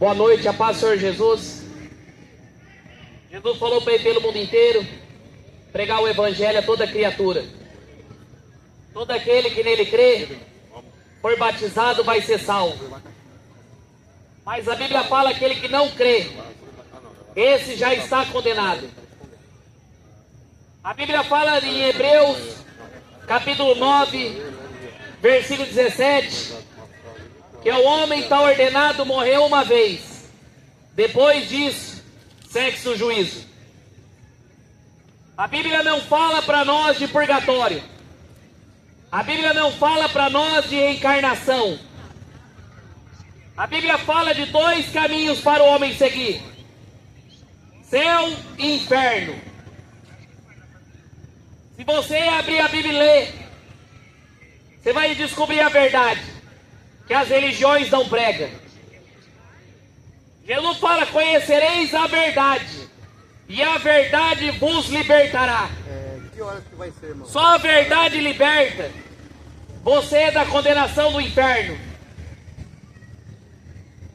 Boa noite, a paz do Senhor Jesus. Jesus falou para ir pelo mundo inteiro, pregar o evangelho a toda criatura. Todo aquele que nele crê, for batizado, vai ser salvo. Mas a Bíblia fala que aquele que não crê, esse já está condenado. A Bíblia fala em Hebreus, capítulo 9, versículo 17, que o homem está ordenado morrer uma vez. Depois disso, segue-se o juízo. A Bíblia não fala para nós de purgatório. A Bíblia não fala para nós de reencarnação. A Bíblia fala de dois caminhos para o homem seguir: céu e inferno. Se você abrir a Bíblia e ler, você vai descobrir a verdade que as religiões não pregam. Jesus fala: conhecereis a verdade, e a verdade vos libertará. Que horas que vai ser, irmão? Só a verdade liberta você da condenação do inferno.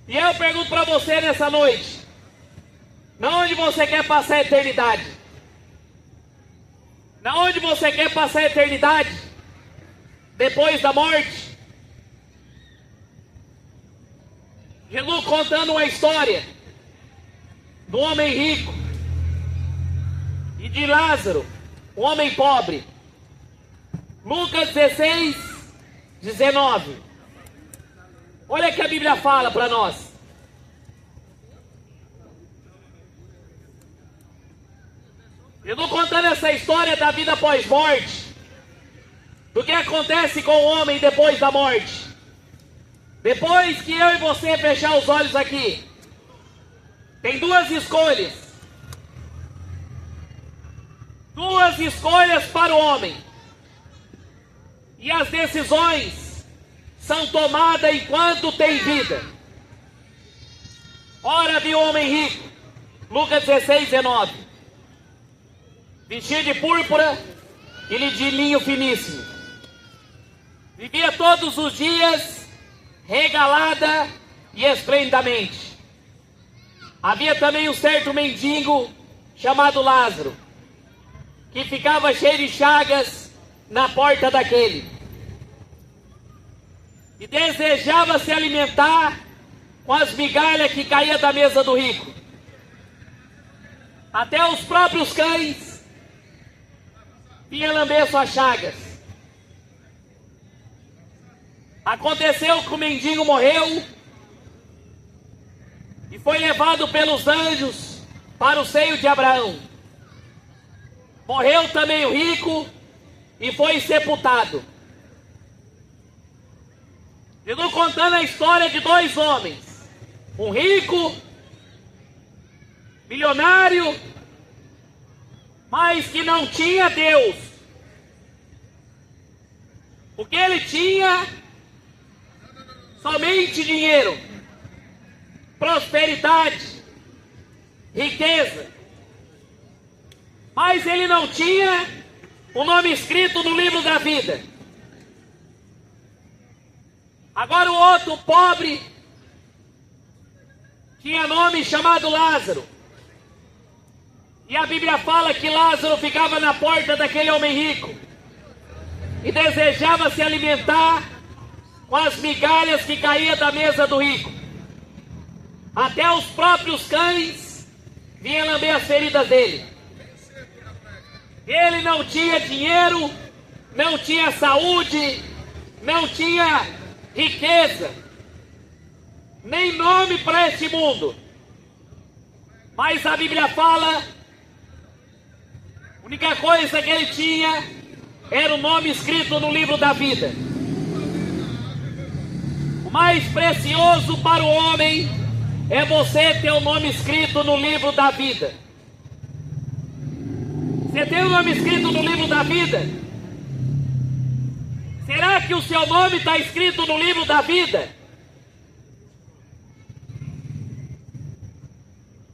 E eu pergunto para você nessa noite: na onde você quer passar a eternidade? Na onde você quer passar a eternidade? Depois da morte? Jesus contando uma história do homem rico e de Lázaro, um homem pobre. Lucas 16, 19. Olha o que a Bíblia fala para nós. Jesus contando essa história da vida após morte, do que acontece com o homem depois da morte. Depois que eu e você fechar os olhos aqui, tem duas escolhas. Duas escolhas para o homem. E as decisões são tomadas enquanto tem vida. Ora, viu o homem rico, Lucas 16, 19, vestido de púrpura e de linho finíssimo. Vivia todos os dias regalada e esplendidamente. Havia também um certo mendigo chamado Lázaro, que ficava cheio de chagas na porta daquele, e desejava se alimentar com as migalhas que caía da mesa do rico. Até os próprios cães vinham lamber suas chagas. Aconteceu que o mendigo morreu e foi levado pelos anjos para o seio de Abraão. Morreu também o rico e foi sepultado. Jesus contando a história de dois homens, um rico, milionário, mas que não tinha Deus. O que ele tinha? Somente dinheiro, prosperidade, riqueza. Mas ele não tinha o nome escrito no livro da vida. Agora o outro, pobre, tinha nome chamado Lázaro. E a Bíblia fala que Lázaro ficava na porta daquele homem rico e desejava se alimentar com as migalhas que caíam da mesa do rico. Até os próprios cães vinham lamber as feridas dele. Ele não tinha dinheiro, não tinha saúde, não tinha riqueza, nem nome para este mundo. Mas a Bíblia fala, a única coisa que ele tinha era o nome escrito no livro da vida. O mais precioso para o homem é você ter o nome escrito no livro da vida. Você tem o nome escrito no livro da vida? Será que o seu nome está escrito no livro da vida?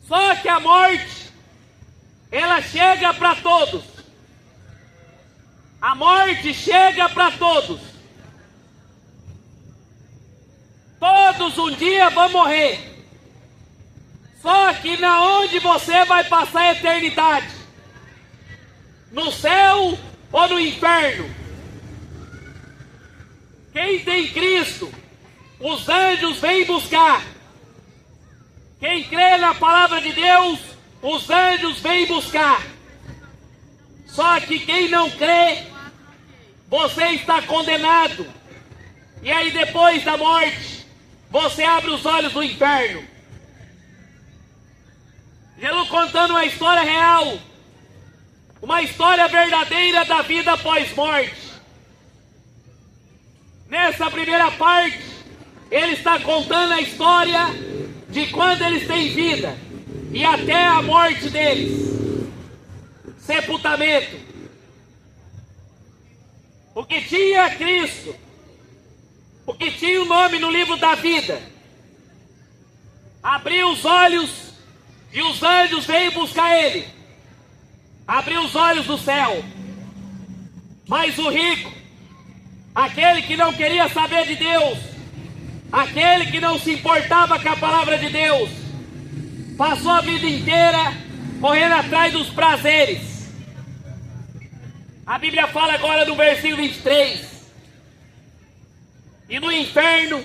Só que a morte, ela chega para todos. A morte chega para todos. Todos um dia vão morrer. Só que na onde você vai passar a eternidade? No céu ou no inferno? Quem tem Cristo, os anjos vêm buscar. Quem crê na palavra de Deus, os anjos vêm buscar. Só que quem não crê, você está condenado. E aí depois da morte, você abre os olhos do inferno. Jesus contando uma história real, uma história verdadeira da vida após morte. Nessa primeira parte, ele está contando a história de quando eles têm vida e até a morte deles. Sepultamento. O que tinha Cristo, o que tinha o nome no livro da vida, abriu os olhos e os anjos veio buscar ele. Abriu os olhos do céu. Mas o rico, aquele que não queria saber de Deus, aquele que não se importava com a palavra de Deus, passou a vida inteira correndo atrás dos prazeres. A Bíblia fala agora no versículo 23. E no inferno,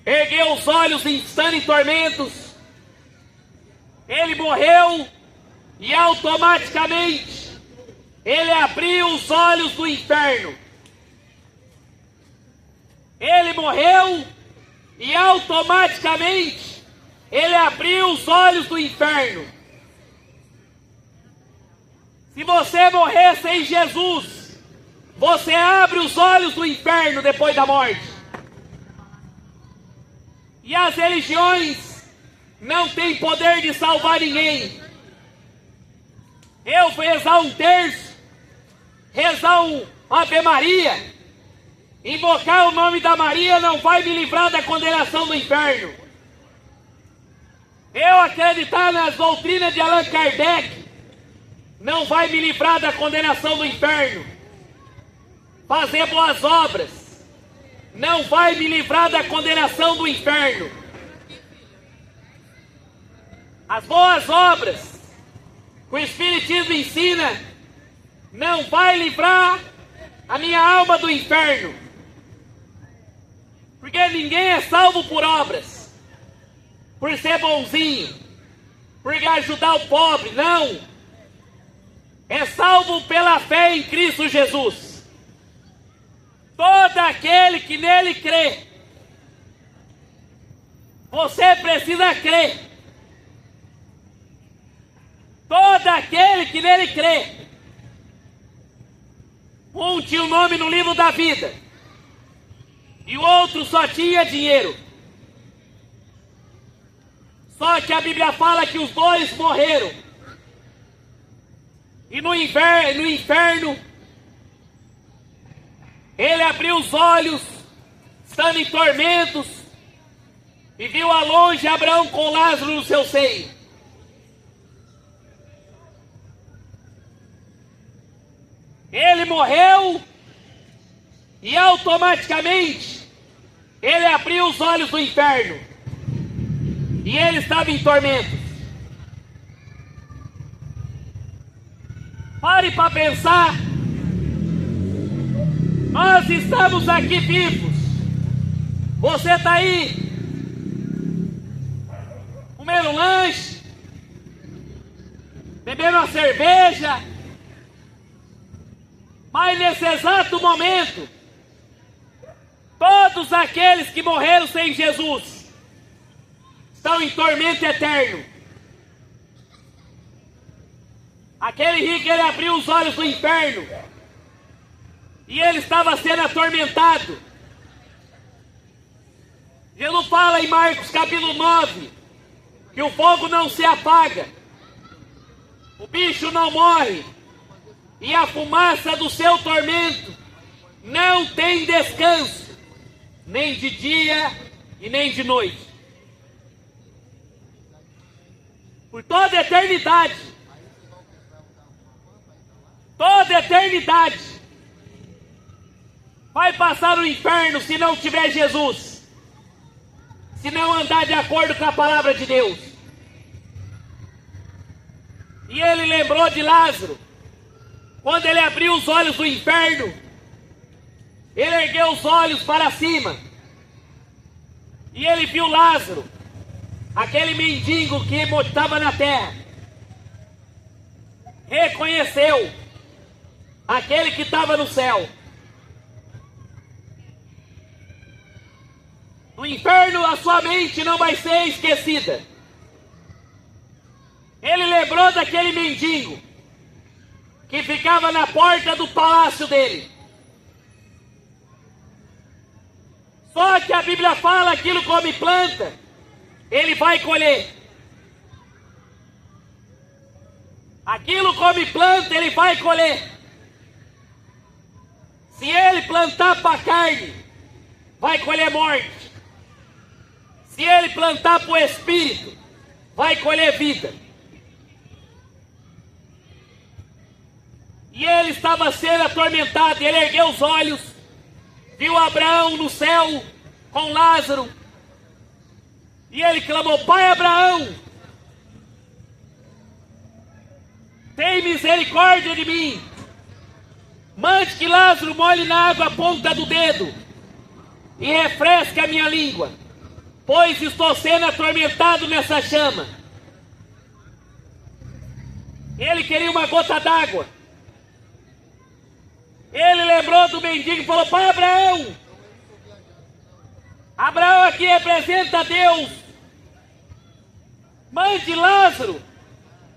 ergueu os olhos estando em tormentos. Ele morreu e automaticamente ele abriu os olhos do inferno. Ele morreu e automaticamente ele abriu os olhos do inferno. Se você morrer sem Jesus, você abre os olhos do inferno depois da morte. E as religiões não têm poder de salvar ninguém. Eu vou rezar um terço, rezar um Ave Maria, invocar o nome da Maria não vai me livrar da condenação do inferno. Eu acreditar nas doutrinas de Allan Kardec não vai me livrar da condenação do inferno. Fazer boas obras não vai me livrar da condenação do inferno. As boas obras que o Espiritismo ensina não vai livrar a minha alma do inferno. Porque ninguém é salvo por obras, por ser bonzinho, por ajudar o pobre, não. É salvo pela fé em Cristo Jesus. Todo aquele que nele crê. Você precisa crer. Todo aquele que nele crê. Um tinha o nome no livro da vida e o outro só tinha dinheiro. Só que a Bíblia fala que os dois morreram. E no inferno, ele abriu os olhos, estando em tormentos, e viu a longe Abraão com Lázaro no seu seio. Ele morreu e automaticamente ele abriu os olhos do inferno. E ele estava em tormentos. Pare para pensar. Nós estamos aqui vivos. Você está aí comendo lanche, bebendo uma cerveja, mas nesse exato momento, todos aqueles que morreram sem Jesus estão em tormento eterno. Aquele rico, ele abriu os olhos do inferno e ele estava sendo atormentado. Jesus fala em Marcos capítulo 9 que o fogo não se apaga, o bicho não morre e a fumaça do seu tormento não tem descanso, nem de dia e nem de noite. Por toda a eternidade. Toda a eternidade vai passar no inferno se não tiver Jesus, se não andar de acordo com a palavra de Deus. E ele lembrou de Lázaro. Quando ele abriu os olhos do inferno, ele ergueu os olhos para cima. E ele viu Lázaro, aquele mendigo que estava na terra. Reconheceu aquele que estava no céu. No inferno a sua mente não vai ser esquecida. Ele lembrou daquele mendigo que ficava na porta do palácio dele. Só que a Bíblia fala: aquilo come planta, ele vai colher. Aquilo come planta, ele vai colher. Se ele plantar para carne, vai colher morte. Se ele plantar para o espírito, vai colher vida. E ele estava sendo atormentado. Ele ergueu os olhos, viu Abraão no céu com Lázaro. E ele clamou: Pai Abraão, tem misericórdia de mim. Mande que Lázaro molhe na água a ponta do dedo e refresque a minha língua, pois estou sendo atormentado nessa chama. Ele queria uma gota d'água. Ele lembrou do mendigo e falou: Pai Abraão, Abraão aqui representa Deus. Mande Lázaro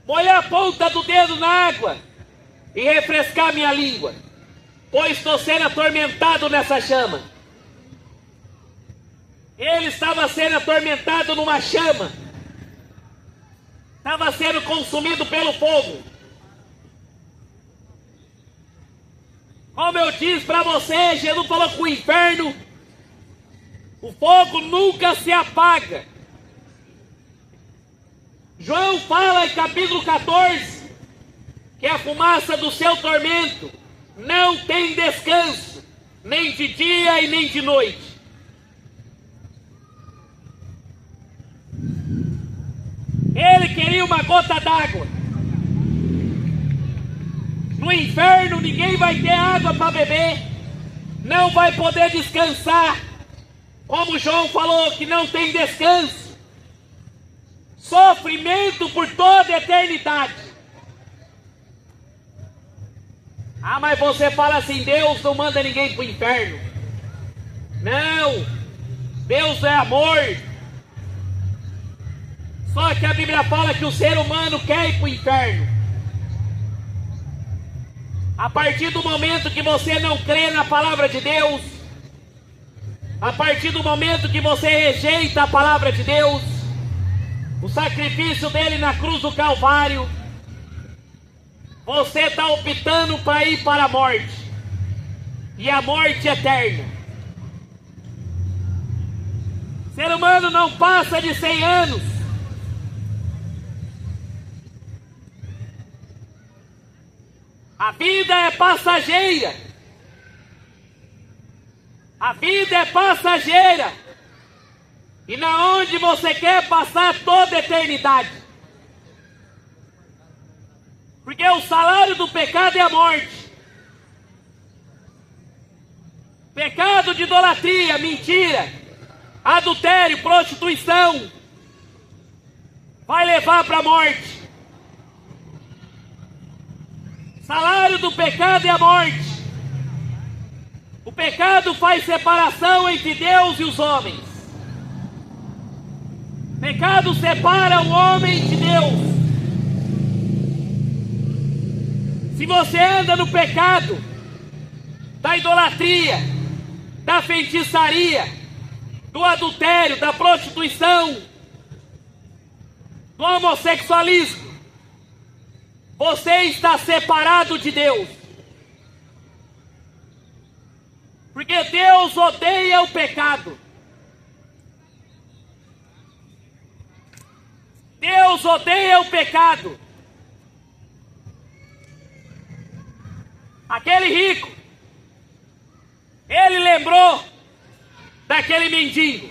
molhar a ponta do dedo na água e refrescar minha língua, pois estou sendo atormentado nessa chama. Ele estava sendo atormentado numa chama, estava sendo consumido pelo fogo. Como eu disse para você, Jesus falou que o inferno, o fogo nunca se apaga. João fala em capítulo 14 que a fumaça do seu tormento não tem descanso, nem de dia e nem de noite. Ele queria uma gota d'água. No inferno ninguém vai ter água para beber, não vai poder descansar. Como João falou que não tem descanso. Sofrimento por toda a eternidade. Ah, mas você fala assim: Deus não manda ninguém para o inferno. Não, Deus é amor. Só que a Bíblia fala que o ser humano quer ir para o inferno. A partir do momento que você não crê na palavra de Deus, a partir do momento que você rejeita a palavra de Deus, o sacrifício dele na cruz do Calvário, você está optando para ir para a morte, e a morte eterna. O ser humano não passa de 100 anos. A vida é passageira. A vida é passageira. E na onde você quer passar toda a eternidade. Porque o salário do pecado é a morte. Pecado de idolatria, mentira, adultério, prostituição, vai levar para a morte. Salário do pecado é a morte. O pecado faz separação entre Deus e os homens. Pecado separa o homem de Deus. Se você anda no pecado da idolatria, da feitiçaria, do adultério, da prostituição, do homossexualismo, você está separado de Deus. Porque Deus odeia o pecado. Deus odeia o pecado. Aquele rico, ele lembrou daquele mendigo.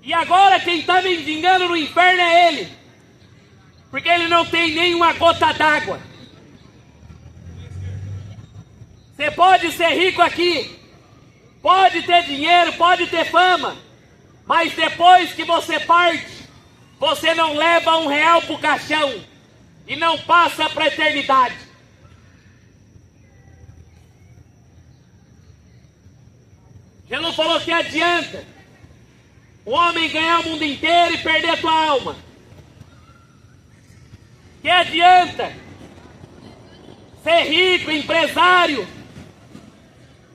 E agora quem está mendigando no inferno é ele. Porque ele não tem nenhuma gota d'água. Você pode ser rico aqui, pode ter dinheiro, pode ter fama, mas depois que você parte, você não leva R$1 pro caixão e não passa para a eternidade. Jesus falou que adianta o homem ganhar o mundo inteiro e perder a tua alma. Que adianta ser rico, empresário,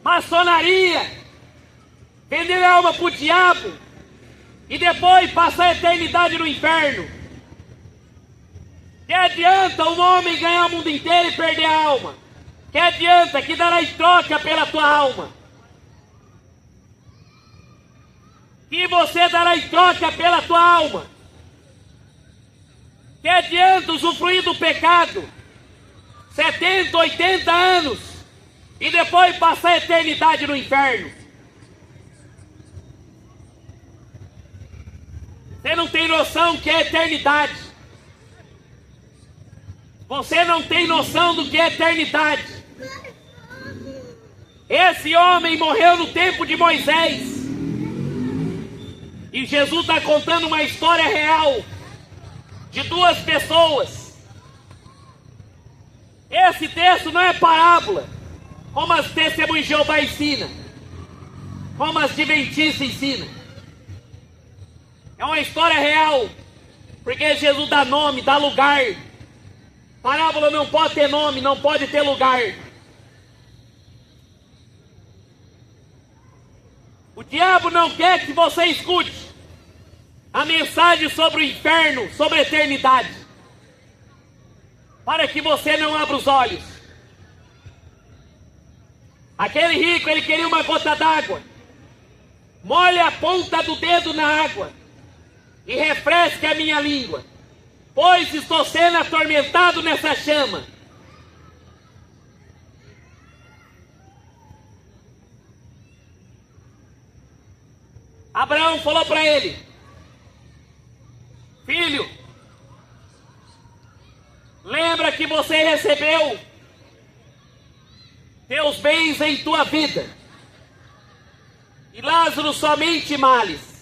maçonaria, vender a alma para o diabo e depois passar a eternidade no inferno. Que adianta um homem ganhar o mundo inteiro e perder a alma? Que adianta que dará em troca pela tua alma? Que você dará em troca pela tua alma? Que adianta usufruir do pecado 70, 80 anos e depois passar a eternidade no inferno? Você não tem noção que é eternidade. Você não tem noção do que é eternidade. Esse homem morreu no tempo de Moisés. E Jesus está contando uma história real de duas pessoas. Esse texto não é parábola, como as testemunhas de Jeová ensinam, como as adventistas ensinam. É uma história real, porque Jesus dá nome, dá lugar. Parábola não pode ter nome, não pode ter lugar. O diabo não quer que você escute a mensagem sobre o inferno, sobre a eternidade, para que você não abra os olhos. Aquele rico, ele queria uma gota d'água. Molhe a ponta do dedo na água e refresque a minha língua, pois estou sendo atormentado nessa chama. Abraão falou para ele: filho, lembra que você recebeu teus bens em tua vida, e Lázaro somente males.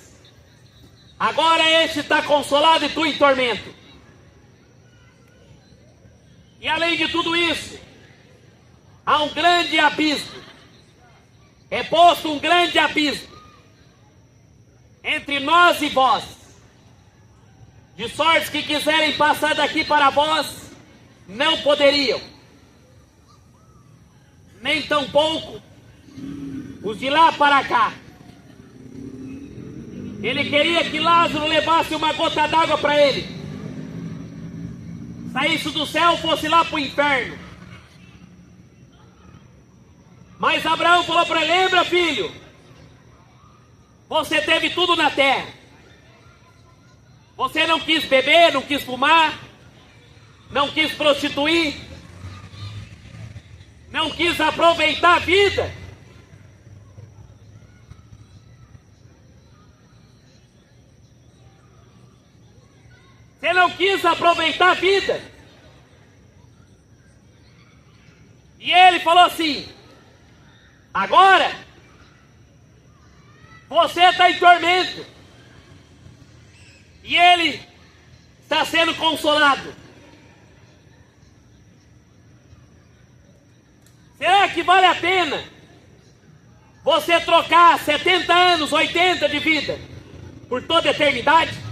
Agora este está consolado e tu em tormento. E além de tudo isso, há um grande abismo. É posto um grande abismo entre nós e vós, de sorte que quiserem passar daqui para vós, não poderiam, nem tampouco os de lá para cá. Ele queria que Lázaro levasse uma gota d'água para ele, saísse do céu, fosse lá para o inferno. Mas Abraão falou para ele: lembra, filho, você teve tudo na terra. Você não quis beber, não quis fumar, não quis prostituir, não quis aproveitar a vida. Você não quis aproveitar a vida. E ele falou assim: agora você está em tormento. E ele está sendo consolado. Será que vale a pena você trocar 70 anos, 80 de vida por toda a eternidade?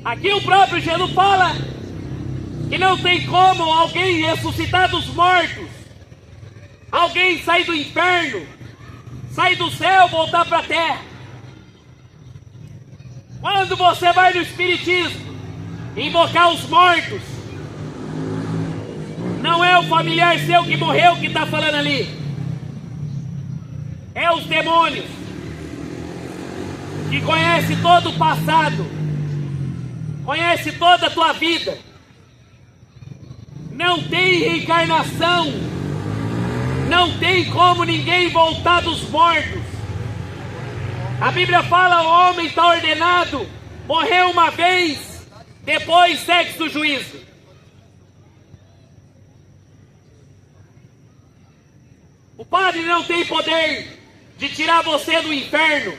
Aqui o próprio Jesus fala que não tem como alguém ressuscitar dos mortos, alguém sair do inferno, sair do céu, voltar para a terra. Quando você vai no espiritismo invocar os mortos, não é o familiar seu que morreu que está falando ali, é os demônios que conhecem todo o passado, conhece toda a tua vida. Não tem reencarnação, não tem como ninguém voltar dos mortos. A Bíblia fala: o homem está ordenado, morreu uma vez, depois segue-se o juízo. O Padre não tem poder de tirar você do inferno,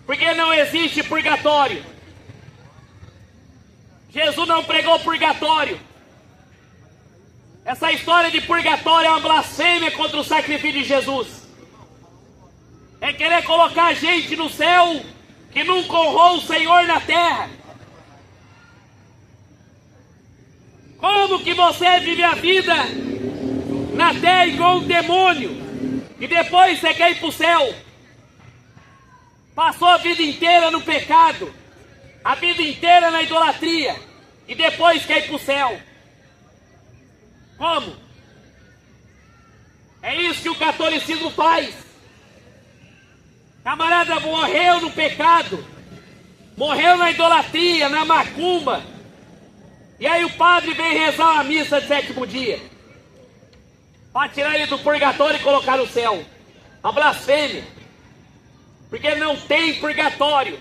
porque não existe purgatório. Jesus não pregou purgatório. Essa história de purgatório é uma blasfêmia contra o sacrifício de Jesus. É querer colocar gente no céu que nunca honrou o Senhor na terra. Como que você vive a vida na terra igual um demônio e depois você quer ir para o céu? Passou a vida inteira no pecado, a vida inteira na idolatria e depois quer ir para o céu. Como? É isso que o catolicismo faz. Camarada morreu no pecado, morreu na idolatria, na macumba, e aí o padre vem rezar uma missa de 7º dia para tirar ele do purgatório e colocar no céu. Uma blasfêmia, porque não tem purgatório.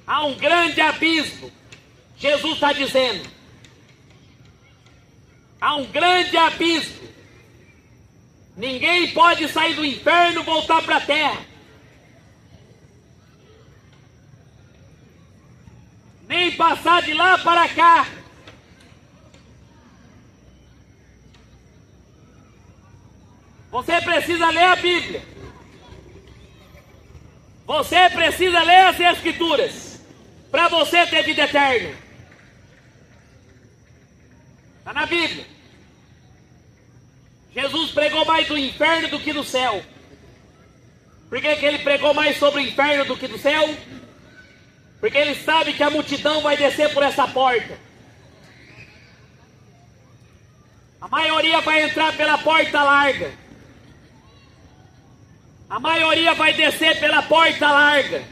Há um grande abismo. Jesus está dizendo: há um grande abismo. Ninguém pode sair do inferno e voltar para a terra. Nem passar de lá para cá. Você precisa ler a Bíblia. Você precisa ler as Escrituras para você ter vida eterna. Está na Bíblia. Jesus pregou mais do inferno do que do céu. Por que ele pregou mais sobre o inferno do que do céu? Porque ele sabe que a multidão vai descer por essa porta. A maioria vai entrar pela porta larga. A maioria vai descer pela porta larga.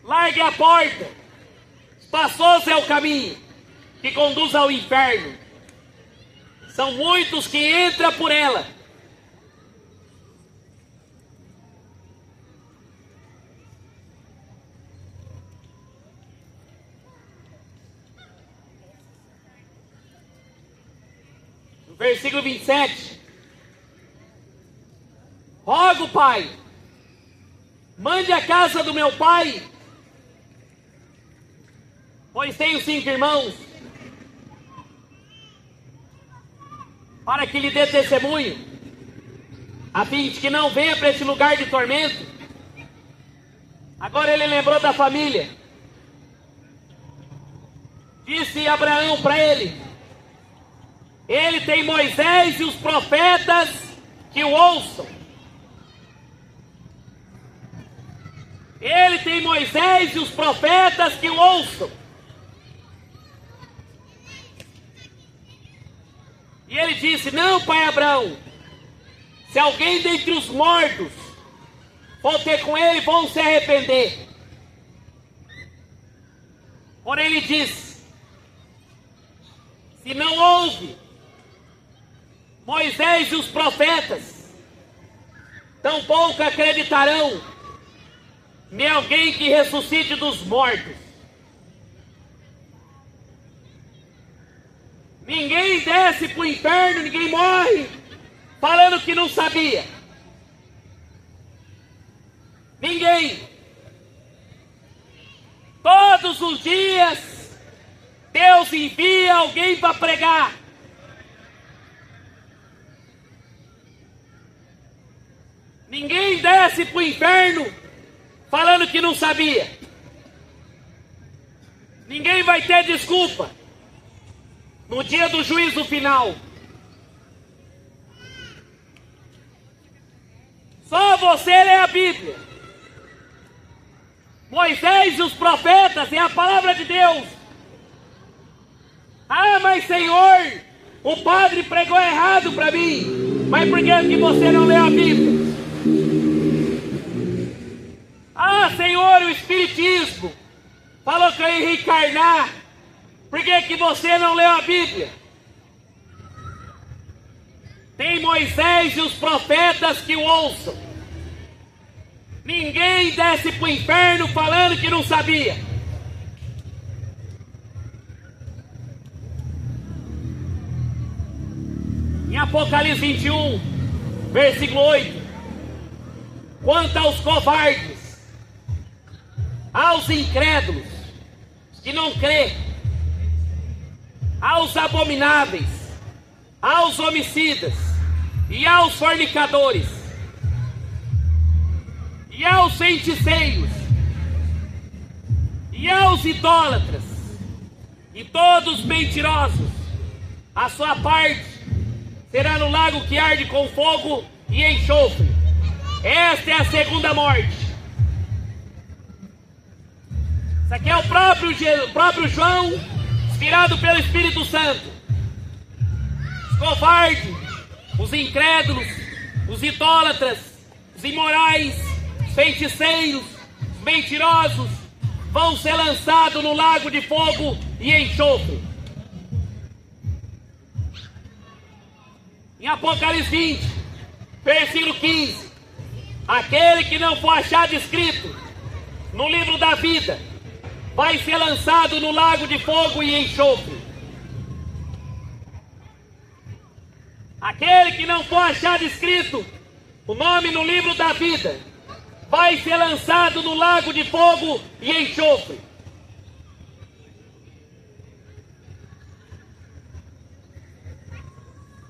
Largue a porta. Espaçoso é o caminho que conduz ao inferno. São muitos que entram por ela. No versículo 27. Rogo, Pai, mande a casa do meu pai, pois tenho 5 irmãos, para que lhe dê testemunho, a fim de que não venha para esse lugar de tormento. Agora ele lembrou da família. Disse Abraão para ele: ele tem Moisés e os profetas que o ouçam. Ele tem Moisés e os profetas que o ouçam. E ele disse: não, pai Abraão, se alguém dentre os mortos for ter com ele, vão se arrepender. Porém ele disse: se não houve Moisés e os profetas, tampouco acreditarão em alguém que ressuscite dos mortos. Ninguém desce para o inferno, ninguém morre falando que não sabia. Ninguém. Todos os dias Deus envia alguém para pregar. Ninguém desce para o inferno falando que não sabia. Ninguém vai ter desculpa no dia do juízo final. Só você lê a Bíblia. Moisés e os profetas é a palavra de Deus. Ah, mas Senhor, o padre pregou errado para mim. Mas por que você não lê a Bíblia? Ah, Senhor, o Espiritismo falou que eu ia reencarnar. Por que você não leu a Bíblia? tem Moisés e os profetas que o ouçam. Ninguém desce para o inferno falando que não sabia. Em Apocalipse 21, versículo 8: quanto aos covardes, aos incrédulos, que não crê, aos abomináveis, aos homicidas, e aos fornicadores, e aos feiticeiros, e aos idólatras, e todos mentirosos, a sua parte será no lago que arde com fogo e enxofre. Esta é a segunda morte. Isso aqui é o próprio João, inspirado pelo Espírito Santo. Os covardes, os incrédulos, os idólatras, os imorais, os feiticeiros, os mentirosos, vão ser lançados no lago de fogo e enxofre. Em Apocalipse 20, versículo 15: aquele que não for achado escrito no livro da vida vai ser lançado no lago de fogo e enxofre. Aquele que não for achado escrito o nome no livro da vida vai ser lançado no lago de fogo e enxofre.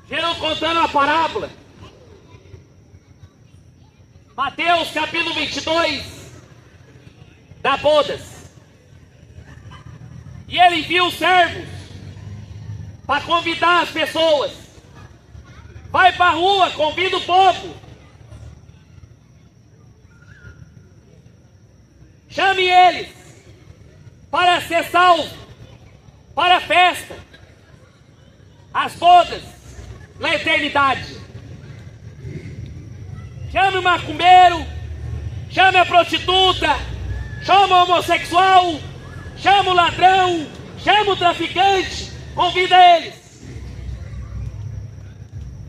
Jesus contando a parábola, Mateus capítulo 22, da bodas. E ele envia os servos para convidar as pessoas. Vai para a rua, convida o povo. Chame eles para ser salvo, para a festa, as bodas na eternidade. Chame o macumbeiro, chame a prostituta, chame o homossexual, chama o ladrão, chama o traficante, convida eles.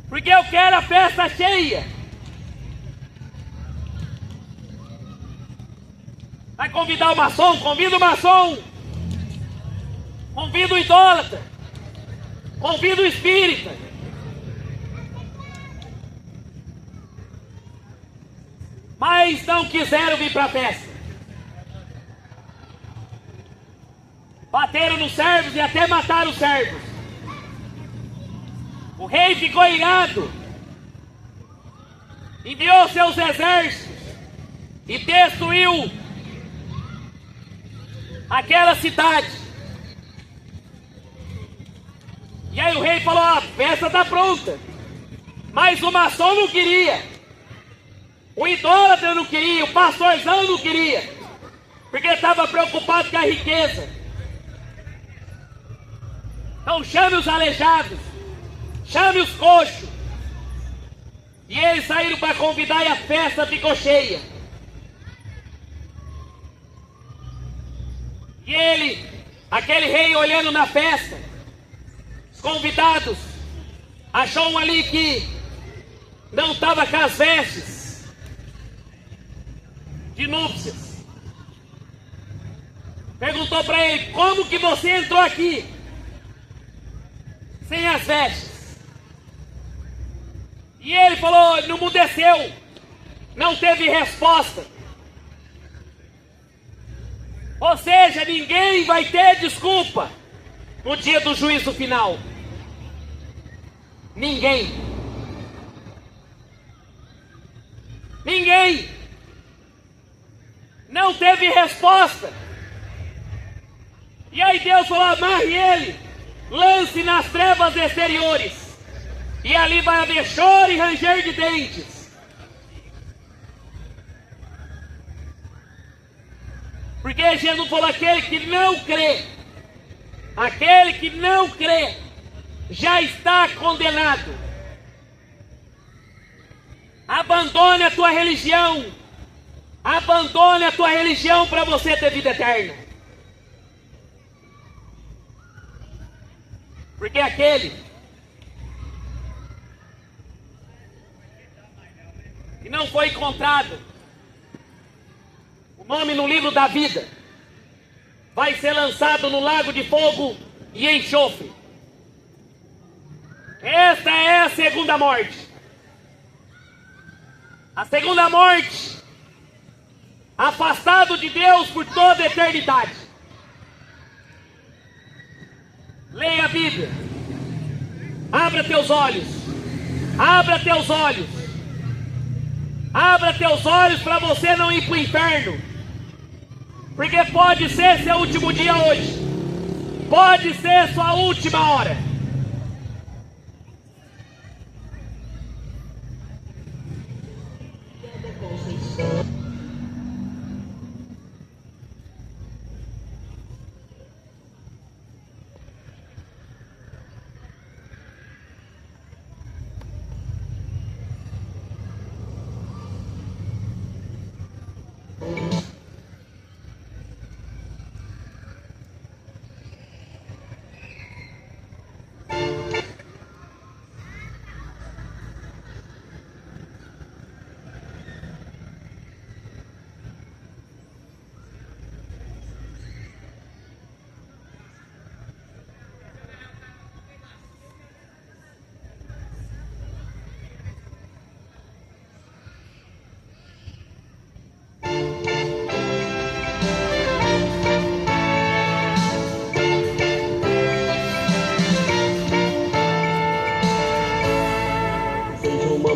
Porque eu quero a festa cheia. Vai convidar o maçom? Convida o maçom. Convida o idólatra. Convida o espírita. Mas não quiseram vir para a festa. Bateram nos servos e até mataram os servos. O rei ficou irado, enviou seus exércitos e destruiu aquela cidade. E aí o rei falou: a festa está pronta. Mas o maçom não queria, o idólatra não queria, o pastorzão não queria, porque estava preocupado com a riqueza. Então chame os aleijados, chame os coxos. E eles saíram para convidar e a festa ficou cheia. E ele, aquele rei olhando na festa, os convidados, achou um ali que não estava com as vestes de núpcias. Perguntou para ele: como que você entrou aqui sem as vestes? E ele falou: não emudeceu, não teve resposta. Ou seja, ninguém vai ter desculpa no dia do juízo final. Ninguém. Ninguém. Não teve resposta. E aí Deus falou: amarre ele, lance nas trevas exteriores, e ali vai haver choro e ranger de dentes. Porque Jesus falou: aquele que não crê, aquele que não crê, já está condenado. Abandone a tua religião, abandone a tua religião para você ter vida eterna. Porque aquele e não foi encontrado o nome no livro da vida, vai ser lançado no lago de fogo e enxofre. Esta é a segunda morte. A segunda morte, afastado de Deus por toda a eternidade. Leia a Bíblia. Abra teus olhos. Abra teus olhos. Abra teus olhos para você não ir para o inferno. Porque pode ser seu último dia hoje. Pode ser sua última hora.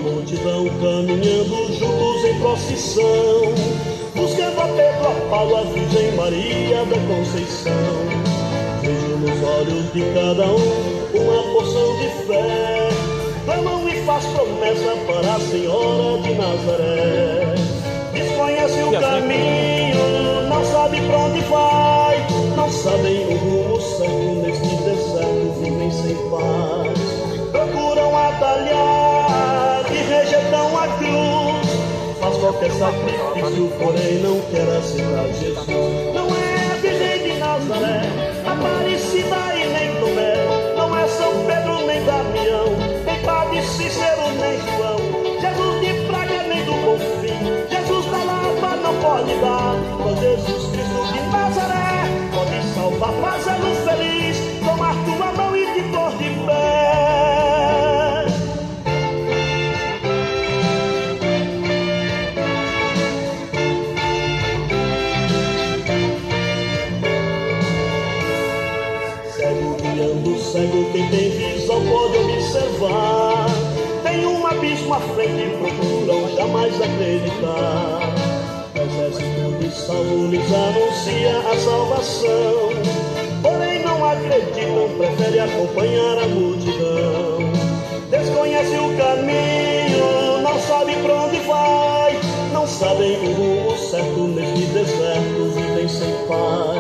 Multidão caminhando juntos em procissão, buscando a Pedro, a Paulo, a Virgem Maria da Conceição. Vejo nos olhos de cada um uma porção de fé, clamam e faz promessa para a Senhora de Nazaré. Desconhece o caminho, não sabe pra onde vai, não sabem o rumo certo neste deserto, vivem sem paz. Procuram atalhar e rejeitam a cruz, faz qualquer sacrifício, porém não quer aceitar Jesus. Não é a Virgem de Nazaré, Aparecida e nem Tomé, não é São Pedro nem Damião, nem Padre Cícero nem João, Jesus de Praga nem do Bonfim, Jesus da Lapa não pode dar, mas Jesus Cristo de Nazaré pode salvar, fazê-lo feliz, tomar tua mão e te pôr de pé. Cego, quem tem visão pode observar, tem um abismo à frente e procuram jamais acreditar. O exército de Saulo lhes anuncia a salvação, porém não acreditam, prefere acompanhar a multidão. Desconhece o caminho, não sabe pra onde vai, não sabem o rumo certo neste deserto,